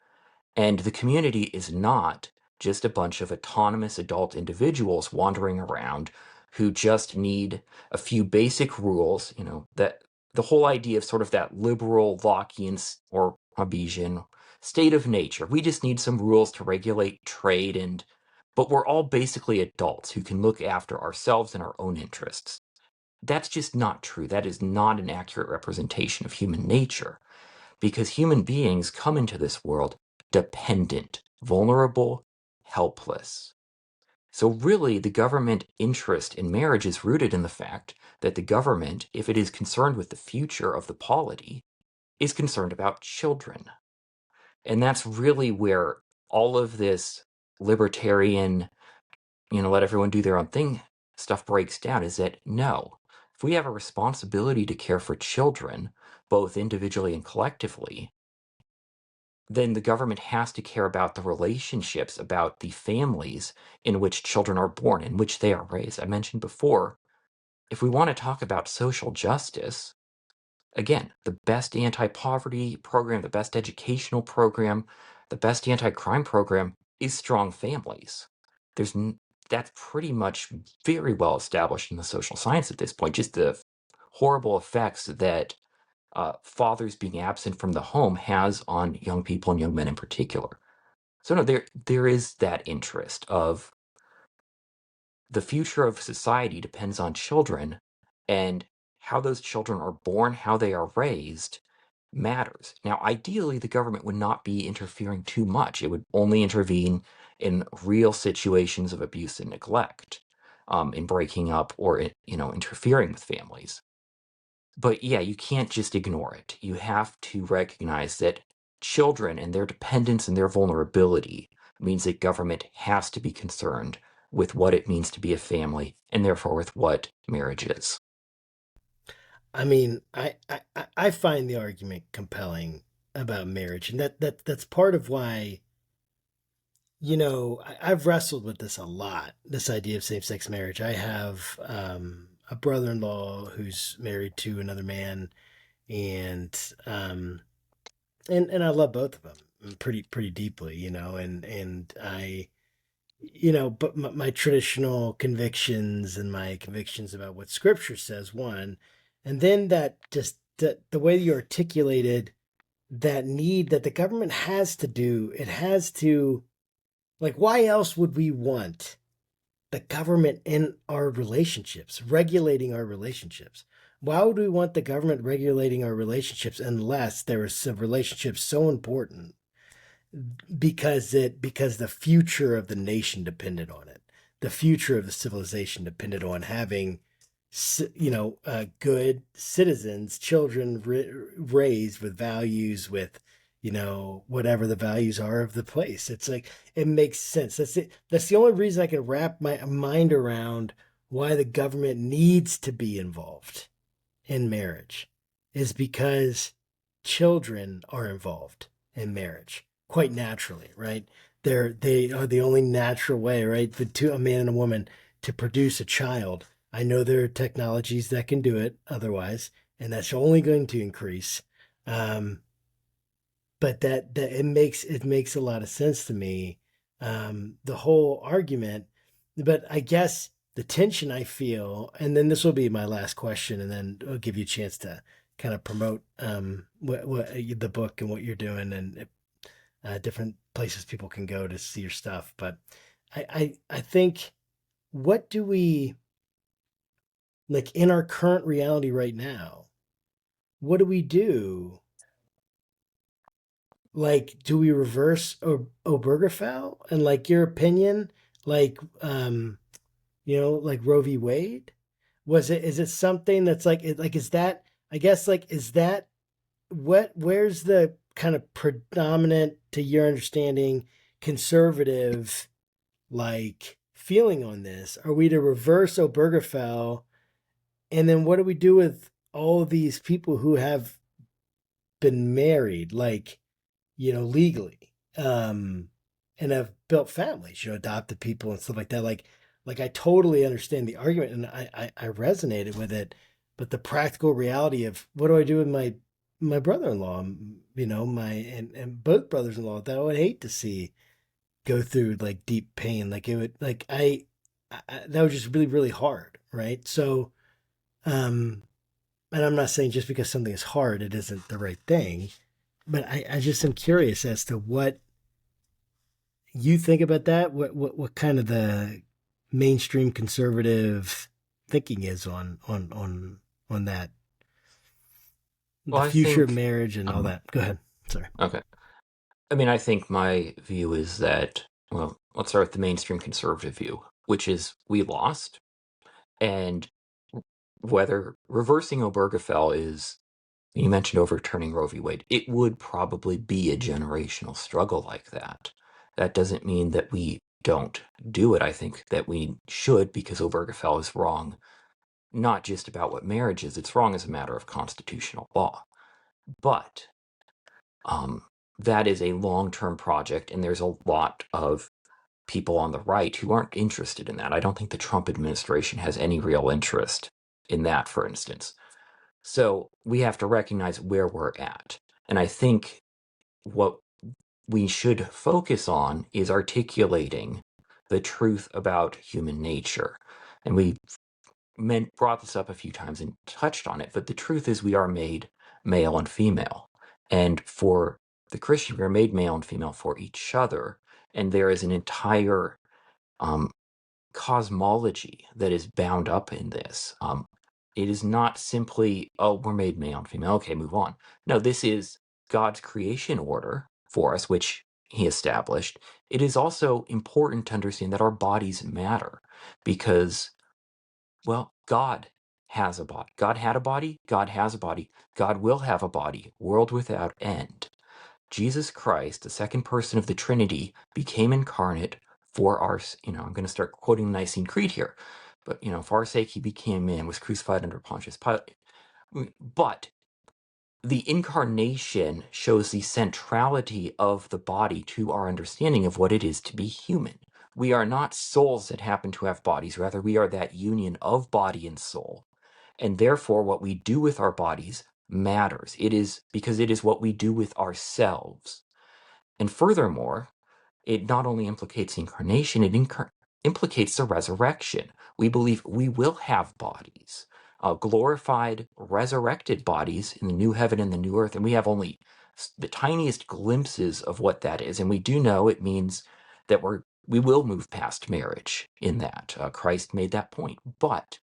And the community is not just a bunch of autonomous adult individuals wandering around who just need a few basic rules, that the whole idea of sort of that liberal Lockean or Hobbesian state of nature. We just need some rules to regulate trade but we're all basically adults who can look after ourselves and our own interests. That's just not true. That is not an accurate representation of human nature because human beings come into this world dependent, vulnerable, helpless. So really, the government interest in marriage is rooted in the fact that the government, if it is concerned with the future of the polity, is concerned about children. And that's really where all of this libertarian, let everyone do their own thing stuff breaks down, is that no, if we have a responsibility to care for children, both individually and collectively, then the government has to care about the relationships, about the families in which children are born, in which they are raised. I mentioned before, if we want to talk about social justice, again, the best anti-poverty program, the best educational program, the best anti-crime program is strong families. That's pretty much very well established in the social science at this point, just the horrible effects that fathers being absent from the home has on young people and young men in particular. So no, there is that interest of the future of society depends on children, and how those children are born, how they are raised matters. Now, ideally, the government would not be interfering too much. It would only intervene in real situations of abuse and neglect, in breaking up or interfering with families. But yeah, you can't just ignore it. You have to recognize that children and their dependence and their vulnerability means that government has to be concerned with what it means to be a family and therefore with what marriage is. I mean, I find the argument compelling about marriage, and that's part of why, I've wrestled with this a lot. This idea of same sex marriage. I have a brother-in-law who's married to another man, and and I love both of them pretty deeply, and I but my traditional convictions and my convictions about what scripture says, one, and then that just the way you articulated that need that the government has to do, it has to, like, why else would we want the government in our relationships, regulating our relationships? Why would we want the government regulating our relationships unless there is a relationship so important because the future of the nation depended on it. The future of the civilization depended on having, good citizens, children raised with values, with, whatever the values are of the place. It's like, it makes sense. That's it. That's the only reason I can wrap my mind around why the government needs to be involved in marriage, is because children are involved in marriage quite naturally, right? They are the only natural way, right, for a man and a woman to produce a child. I know there are technologies that can do it otherwise, and that's only going to increase. But that it makes a lot of sense to me. The whole argument, but I guess the tension I feel, and then this will be my last question, and then I'll give you a chance to kind of promote what the book and what you're doing, and different places people can go to see your stuff. But I think, what do we, like, in our current reality right now, what do we do? Like, do we reverse Obergefell? And, like, your opinion, like, like Roe v. Wade? Is it something that's like, is that, I guess, like, is that where's the kind of predominant, to your understanding, conservative, like, feeling on this? Are we to reverse Obergefell? And then what do we do with all these people who have been married, like, legally, and have built families, adopted people and stuff like that? Like I totally understand the argument, and I resonated with it, but the practical reality of, what do I do with my brother-in-law, and both brothers-in-law that I would hate to see go through, like, deep pain. Like, it would, like, I that was just really, really hard, right? So, and I'm not saying just because something is hard, it isn't the right thing, but I just am curious as to what you think about that. What kind of the mainstream conservative thinking is on that, Well, the I future of think, marriage and all that. Go ahead. Sorry. okay. I mean, I think my view is that, well, let's start with the mainstream conservative view, which is we lost, and whether reversing Obergefell is You mentioned overturning Roe v. Wade. It would probably be a generational struggle like that. That doesn't mean that we don't do it. I think that we should, because Obergefell is wrong, not just about what marriage is. It's wrong as a matter of constitutional law. But that is a long-term project, and there's a lot of people on the right who aren't interested in that. I don't think the Trump administration has any real interest in that, for instance. So we have to recognize where we're at. And I think what we should focus on is articulating the truth about human nature. And we brought this up a few times and touched on it, but the truth is we are made male and female. And for the Christian, we are made male and female for each other. And there is an entire cosmology that is bound up in this. It is not simply, oh, we're made male and female, okay, move on. No, this is God's creation order for us, which he established. It is also important to understand that our bodies matter because, well, God has a body. God had a body. God has a body. God will have a body, world without end. Jesus Christ, the second person of the Trinity, became incarnate for our, I'm going to start quoting the Nicene Creed here, but, for our sake, he became man, was crucified under Pontius Pilate. But the incarnation shows the centrality of the body to our understanding of what it is to be human. We are not souls that happen to have bodies. Rather, we are that union of body and soul. And therefore, what we do with our bodies matters. It is because it is what we do with ourselves. And furthermore, it not only implicates incarnation, it implicates the resurrection. We believe we will have bodies, glorified, resurrected bodies in the new heaven and the new earth. And we have only the tiniest glimpses of what that is. And we do know it means that we will move past marriage in that. Christ made that point. But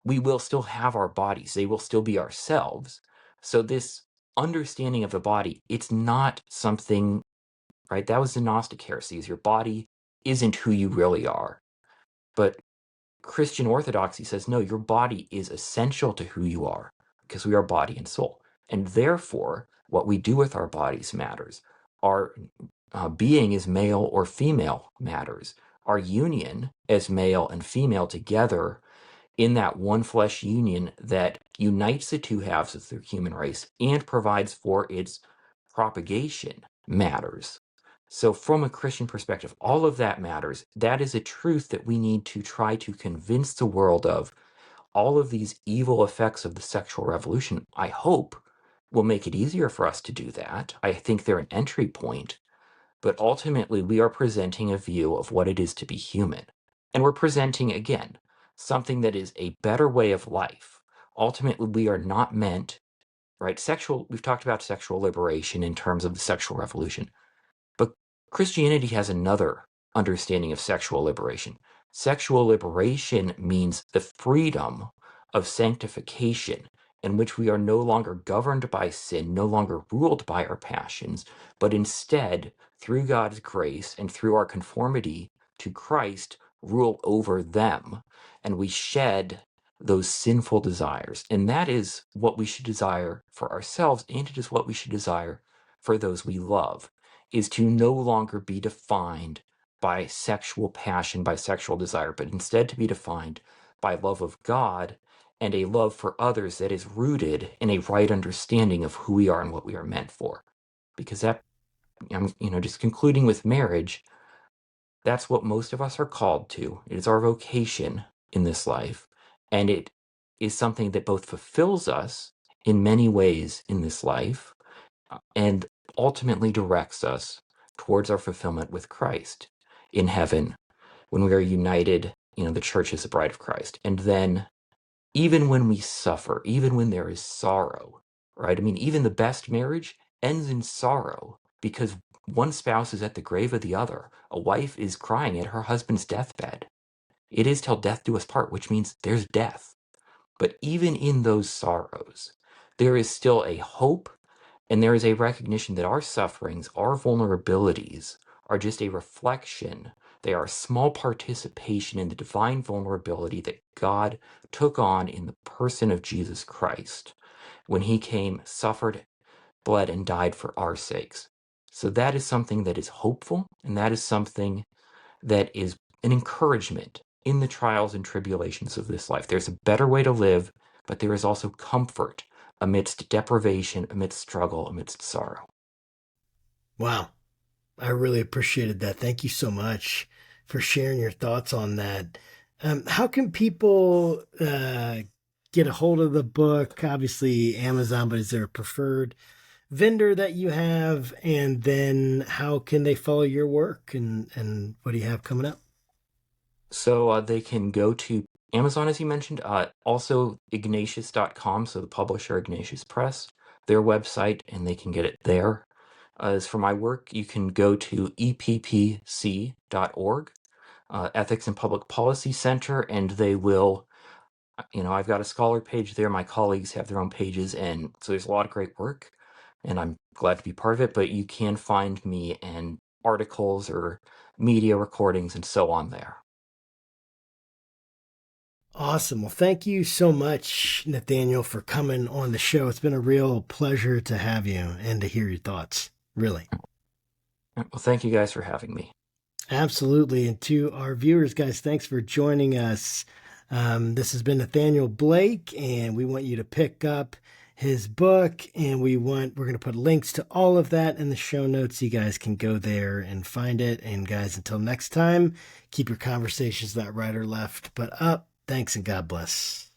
we will still have our bodies. They will still be ourselves. So this understanding of the body, it's not something, right? That was the Gnostic heresies. Your body isn't who you really are. But Christian orthodoxy says, no, your body is essential to who you are because we are body and soul. And therefore, what we do with our bodies matters. Our being as male or female matters. Our union as male and female together in that one flesh union that unites the two halves of the human race and provides for its propagation matters. So from a Christian perspective, all of that matters. That is a truth that we need to try to convince the world of. All of these evil effects of the sexual revolution, I hope, will make it easier for us to do that. I think they're an entry point. But ultimately, we are presenting a view of what it is to be human. And we're presenting, again, something that is a better way of life. Ultimately, we are not meant, right? We've talked about sexual liberation in terms of the sexual revolution. But Christianity has another understanding of sexual liberation. Sexual liberation means the freedom of sanctification, in which we are no longer governed by sin, no longer ruled by our passions, but instead, through God's grace and through our conformity to Christ, rule over them. And we shed those sinful desires. And that is what we should desire for ourselves, and it is what we should desire for those we love, is to no longer be defined by sexual passion, by sexual desire, but instead to be defined by love of God and a love for others that is rooted in a right understanding of who we are and what we are meant for. Because that, just concluding with marriage, that's what most of us are called to. It is our vocation in this life. And it is something that both fulfills us in many ways in this life and ultimately directs us towards our fulfillment with Christ in heaven when we are united, the church is the bride of Christ. And then even when we suffer, even when there is sorrow, right? I mean, even the best marriage ends in sorrow because one spouse is at the grave of the other. A wife is crying at her husband's deathbed. It is till death do us part, which means there's death. But even in those sorrows, there is still a hope, and there is a recognition that our sufferings, our vulnerabilities, are just a reflection. They are a small participation in the divine vulnerability that God took on in the person of Jesus Christ. when he came, suffered, bled, and died for our sakes. So that is something that is hopeful, and that is something that is an encouragement in the trials and tribulations of this life. There's a better way to live, but there is also comfort amidst deprivation, amidst struggle, amidst sorrow. Wow. I really appreciated that. Thank you so much for sharing your thoughts on that. How can people get a hold of the book? Obviously, Amazon, but is there a preferred vendor that you have? And then how can they follow your work and what do you have coming up? So they can go to Amazon, as you mentioned, also Ignatius.com, so the publisher Ignatius Press, their website, and they can get it there. As for my work, you can go to eppc.org, Ethics and Public Policy Center, and they will, I've got a scholar page there. My colleagues have their own pages, and so there's a lot of great work, and I'm glad to be part of it, but you can find me and articles or media recordings and so on there. Awesome. Well, thank you so much, Nathaniel, for coming on the show. It's been a real pleasure to have you and to hear your thoughts. Really. Well, thank you guys for having me. Absolutely. And to our viewers, guys, thanks for joining us. This has been Nathaniel Blake, and we want you to pick up his book, and we're going to put links to all of that in the show notes. You guys can go there and find it. And guys, until next time, keep your conversations that right or left, but up. Thanks and God bless.